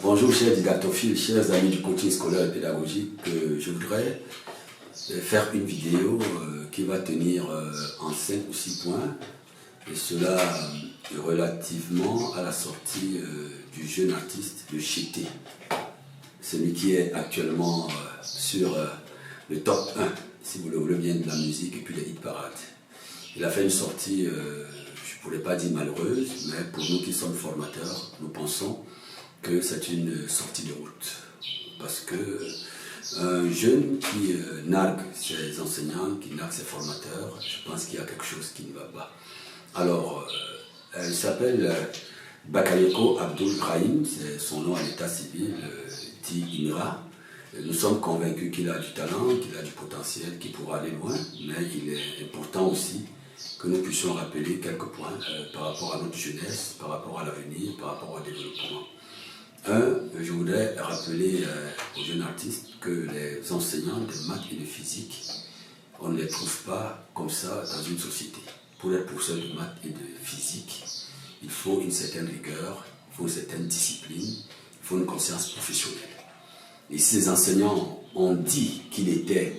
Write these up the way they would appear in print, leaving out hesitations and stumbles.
Bonjour chers didactophiles, chers amis du coaching scolaire et pédagogique. Je voudrais faire une vidéo qui va tenir en 5 ou 6 points. Et cela relativement à la sortie du jeune artiste de Chété. Celui qui est actuellement sur le top 1, si vous le voulez bien, de la musique et puis des hit parades. Il a fait une sortie, je ne pourrais pas dire malheureuse, mais pour nous qui sommes formateurs, nous pensons que c'est une sortie de route. Parce que un jeune qui nargue ses enseignants, qui nargue ses formateurs, je pense qu'il y a quelque chose qui ne va pas. Alors, il s'appelle Bakayoko Abdul Rahim, c'est son nom à l'état civil, dit IMRA. Nous sommes convaincus qu'il a du talent, qu'il a du potentiel, qu'il pourra aller loin, mais il est important aussi que nous puissions rappeler quelques points par rapport à notre jeunesse, par rapport à l'avenir, par rapport au développement. Je voudrais rappeler aux jeunes artistes que les enseignants de maths et de physique, on ne les trouve pas comme ça dans une société. Pour être professeur de maths et de physique, il faut une certaine rigueur, il faut une certaine discipline, il faut une conscience professionnelle. Et ces enseignants ont dit qu'il était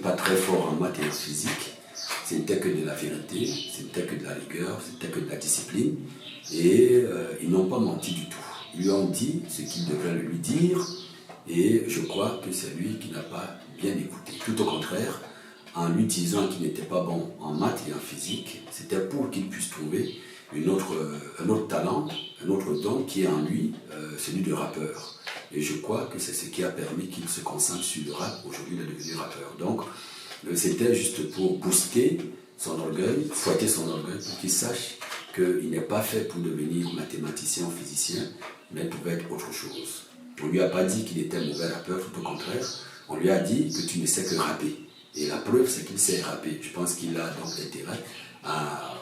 pas très fort en maths et en physique, ce n'était que de la vérité, ce n'était que de la rigueur, ce n'était que de la discipline, et ils n'ont pas menti du tout. Ils lui ont dit ce qu'ils devraient lui dire, et je crois que c'est lui qui n'a pas bien écouté. Tout au contraire, en lui disant qu'il n'était pas bon en maths et en physique, c'était pour qu'il puisse trouver un autre talent, un autre don qui est en lui, celui de rappeur. Et je crois que c'est ce qui a permis qu'il se concentre sur le rap. Aujourd'hui, il est devenu rappeur. Donc, c'était juste pour booster son orgueil, fouetter son orgueil, pour qu'il sache qu'il n'est pas fait pour devenir mathématicien ou physicien, mais pouvait être autre chose. On ne lui a pas dit qu'il était un mauvais rappeur, tout au contraire. On lui a dit que tu ne sais que rapper. Et la preuve, c'est qu'il sait rapper. Je pense qu'il a donc l'intérêt à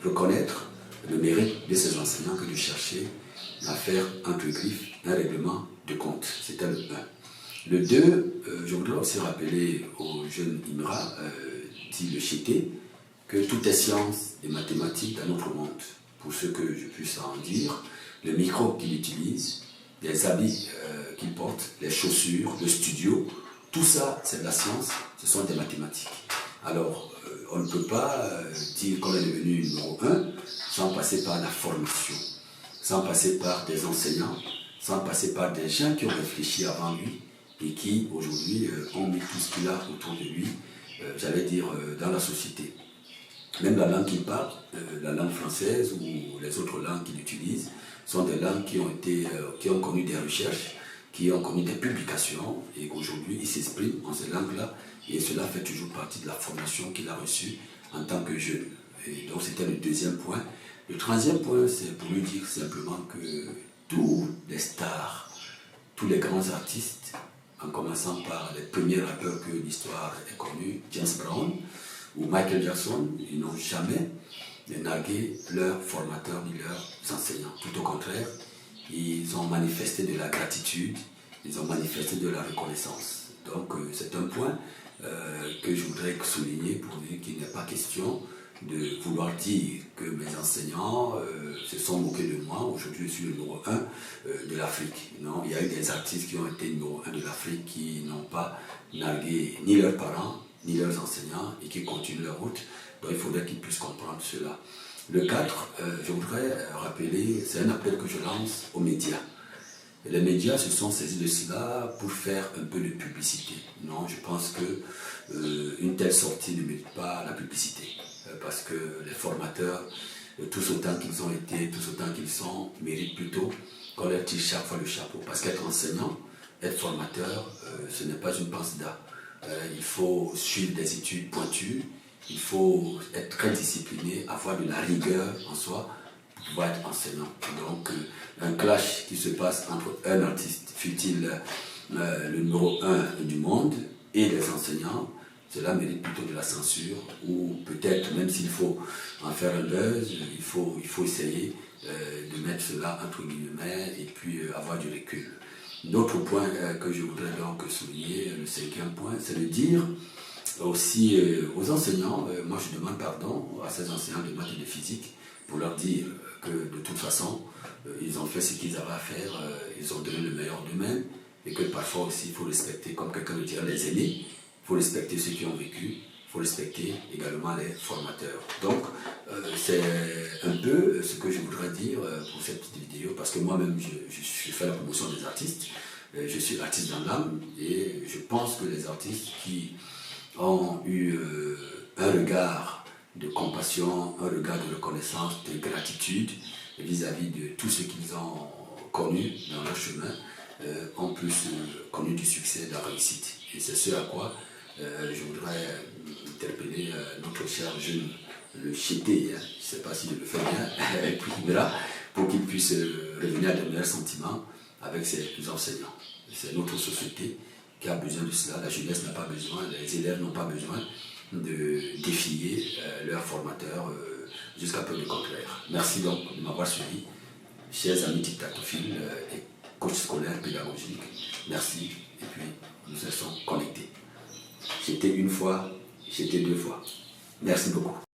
reconnaître le mérite de ses enseignants que de chercher à faire entre griffes un règlement de compte. C'était le 1. Le 2, je voudrais aussi rappeler aux jeunes IMRA, dit le Chété, que tout est science et mathématiques dans notre monde. Pour ce que je puisse en dire, le micro qu'il utilise, les habits qu'il porte, les chaussures, le studio, tout ça, c'est de la science, ce sont des mathématiques. Alors, on ne peut pas dire qu'on est devenu numéro 1 sans passer par la formation, sans passer par des enseignants, sans passer par des gens qui ont réfléchi avant lui et qui, aujourd'hui, ont mis tout ce qu'il a autour de lui, j'allais dire, dans la société. Même la langue qu'il parle, la langue française ou les autres langues qu'il utilise, sont des langues qui ont connu des recherches, qui ont connu des publications, et qu'aujourd'hui, il s'exprime en ces langues-là, et cela fait toujours partie de la formation qu'il a reçue en tant que jeune. Et donc, c'était le 2e point. Le 3e point, c'est pour lui dire simplement que tous les stars, tous les grands artistes, en commençant par les premiers rappeurs que l'histoire ait connus, James Brown ou Michael Jackson, ils n'ont jamais nargué leurs formateurs ni leurs enseignants. Tout au contraire, ils ont manifesté de la gratitude, ils ont manifesté de la reconnaissance. Donc c'est un point que je voudrais souligner pour dire qu'il n'est pas question de vouloir dire que mes enseignants se sont moqués de moi. Aujourd'hui, je suis le numéro 1 de l'Afrique. Non, il y a eu des artistes qui ont été numéro 1 de l'Afrique qui n'ont pas nargué ni leurs parents, ni leurs enseignants et qui continuent leur route. Donc il faudrait qu'ils puissent comprendre cela. Le 4, je voudrais rappeler, c'est un appel que je lance aux médias. Et les médias se sont saisis de cela pour faire un peu de publicité. Non, je pense que une telle sortie ne mérite pas la publicité. Parce que les formateurs, tous autant qu'ils ont été, tous autant qu'ils sont, méritent plutôt qu'on leur tire chaque fois le chapeau. Parce qu'être enseignant, être formateur, ce n'est pas une pince d'art. Il faut suivre des études pointues, il faut être très discipliné, avoir de la rigueur en soi pour pouvoir être enseignant. Donc, un clash qui se passe entre un artiste, fut-il le numéro 1 du monde, et les enseignants, cela mérite plutôt de la censure, ou peut-être, même s'il faut en faire un buzz, il faut essayer de mettre cela entre guillemets et puis avoir du recul. L'autre point que je voudrais donc souligner, le 5e point, c'est de dire aussi aux enseignants, moi je demande pardon à ces enseignants de maths et de physique pour leur dire que de toute façon, ils ont fait ce qu'ils avaient à faire, ils ont donné le meilleur d'eux-mêmes, et que parfois aussi il faut respecter, comme quelqu'un le dirait, les aînés, il faut respecter ceux qui ont vécu, il faut respecter également les formateurs. Donc, c'est un peu ce que je voudrais dire pour cette petite vidéo, parce que moi-même, je fais la promotion des artistes, je suis artiste dans l'âme, et je pense que les artistes qui ont eu un regard de compassion, un regard de reconnaissance, de gratitude vis-à-vis de tout ce qu'ils ont connu dans leur chemin, ont plus connu du succès, de la réussite. Et c'est ce à quoi je voudrais interpeller notre cher jeune, le Chété, hein, je ne sais pas si je le fais bien, et puis pour qu'il puisse revenir à de meilleurs sentiments avec ses enseignants. C'est notre société qui a besoin de cela. La jeunesse n'a pas besoin, les élèves n'ont pas besoin de défier leurs formateurs jusqu'à peu de contraire. Merci donc de m'avoir suivi, chers amis dictatophiles et coachs scolaires pédagogiques. Merci, et puis nous restons connectés. J'étais une fois, j'étais deux fois. Merci beaucoup.